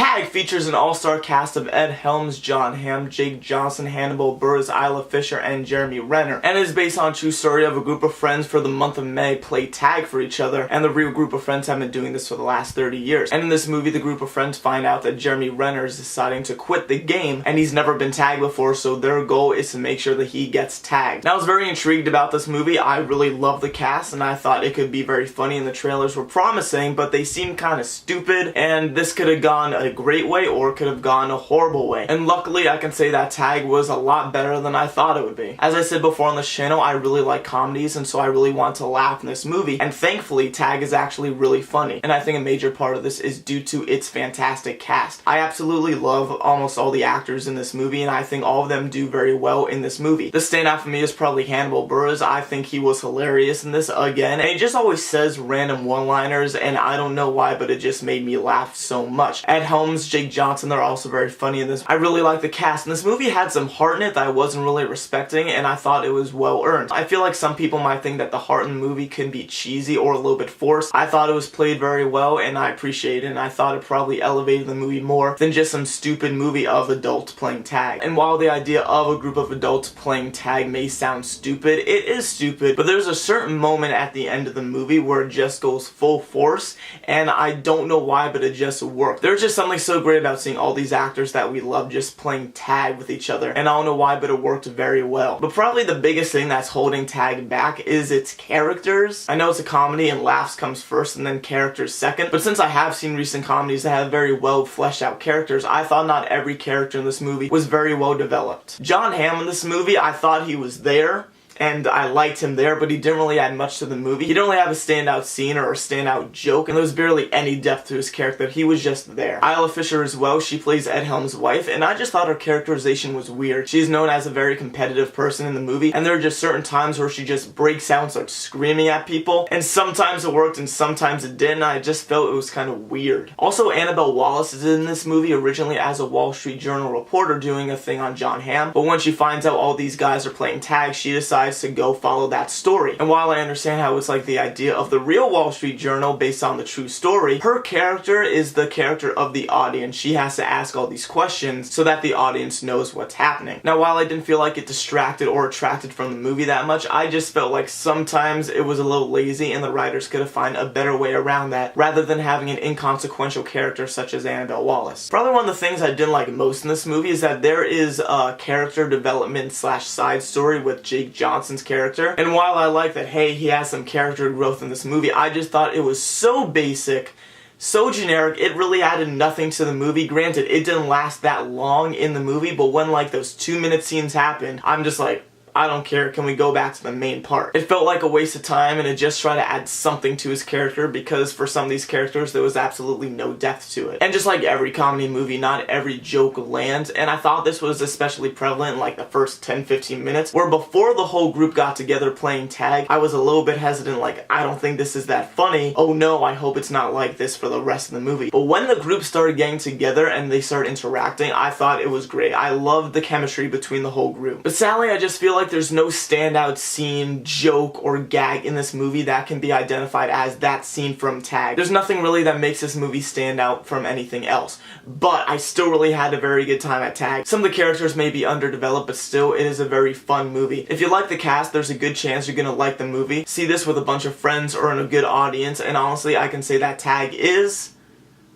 Tag features an all-star cast of Ed Helms, Jon Hamm, Jake Johnson, Hannibal Buress, Isla Fisher, and Jeremy Renner, and is based on a true story of a group of friends for the month of May play tag for each other, and the real group of friends have been doing this for the last 30 years. And in this movie, the group of friends find out that Jeremy Renner is deciding to quit the game, and he's never been tagged before, so their goal is to make sure that he gets tagged. Now, I was very intrigued about this movie. I really love the cast, and I thought it could be very funny, and the trailers were promising, but they seemed kind of stupid, and this could have gone a great way or could have gone a horrible way. And luckily, I can say that Tag was a lot better than I thought it would be. As I said before on this channel, I really like comedies, and so I really want to laugh in this movie, and thankfully, Tag is actually really funny, and I think a major part of this is due to its fantastic cast. I absolutely love almost all the actors in this movie, and I think all of them do very well in this movie. The standout for me is probably Hannibal Buress. I think he was hilarious in this again, and he just always says random one-liners, and I don't know why, but it just made me laugh so much. Ed Helms, Jake Johnson, they're also very funny in this. I really like the cast, and this movie had some heart in it that I wasn't really respecting, and I thought it was well earned. I feel like some people might think that the heart in the movie can be cheesy or a little bit forced. I thought it was played very well, and I appreciate it, and I thought it probably elevated the movie more than just some stupid movie of adults playing tag. And while the idea of a group of adults playing tag may sound stupid, it is stupid, but there's a certain moment at the end of the movie where it just goes full force, and I don't know why, but it just worked. There's just something so great about seeing all these actors that we love just playing tag with each other, and I don't know why, but it worked very well. But probably the biggest thing that's holding Tag back is its characters. I know it's a comedy and laughs comes first and then characters second, but since I have seen recent comedies that have very well fleshed out characters, I thought not every character in this movie was very well developed. Jon Hamm in this movie, I thought he was there, and I liked him there, but he didn't really add much to the movie. He didn't really have a standout scene or a standout joke, and there was barely any depth to his character. He was just there. Isla Fisher as well, she plays Ed Helms' wife, and I just thought her characterization was weird. She's known as a very competitive person in the movie, and there are just certain times where she just breaks out and starts screaming at people, and sometimes it worked and sometimes it didn't. I just felt it was kind of weird. Also, Annabelle Wallis is in this movie originally as a Wall Street Journal reporter doing a thing on Jon Hamm, but when she finds out all these guys are playing tag, she decides to go follow that story. And while I understand how it's like the idea of the real Wall Street Journal based on the true story, her character is the character of the audience. She has to ask all these questions so that the audience knows what's happening. Now, while I didn't feel like it distracted or attracted from the movie that much, I just felt like sometimes it was a little lazy and the writers could have found a better way around that rather than having an inconsequential character such as Annabelle Wallis. Probably one of the things I didn't like most in this movie is that there is a character development slash side story with Jake Johnson's character, and while I like that, hey, he has some character growth in this movie, I just thought it was so basic, so generic, it really added nothing to the movie. Granted, it didn't last that long in the movie, but when like those 2-minute scenes happened, I'm just like, I don't care, can we go back to the main part? It felt like a waste of time, and it just tried to add something to his character because for some of these characters there was absolutely no depth to it. And just like every comedy movie, not every joke lands, and I thought this was especially prevalent in like the first 10-15 minutes, where before the whole group got together playing tag, I was a little bit hesitant, like, I don't think this is that funny. Oh no, I hope it's not like this for the rest of the movie. But when the group started getting together and they started interacting, I thought it was great. I loved the chemistry between the whole group. But sadly, I just feel like there's no standout scene, joke, or gag in this movie that can be identified as that scene from Tag. There's nothing really that makes this movie stand out from anything else. But I still really had a very good time at Tag. Some of the characters may be underdeveloped, but still, it is a very fun movie. If you like the cast, there's a good chance you're gonna like the movie. See this with a bunch of friends or in a good audience, and honestly, I can say that Tag is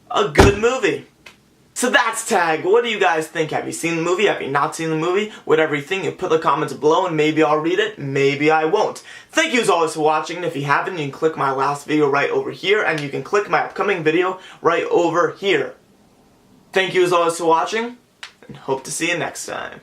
a good movie. So that's Tag. What do you guys think? Have you seen the movie? Have you not seen the movie? Whatever you think, you put the comments below and maybe I'll read it, maybe I won't. Thank you as always for watching, and if you haven't, you can click my last video right over here, and you can click my upcoming video right over here. Thank you as always for watching, and hope to see you next time.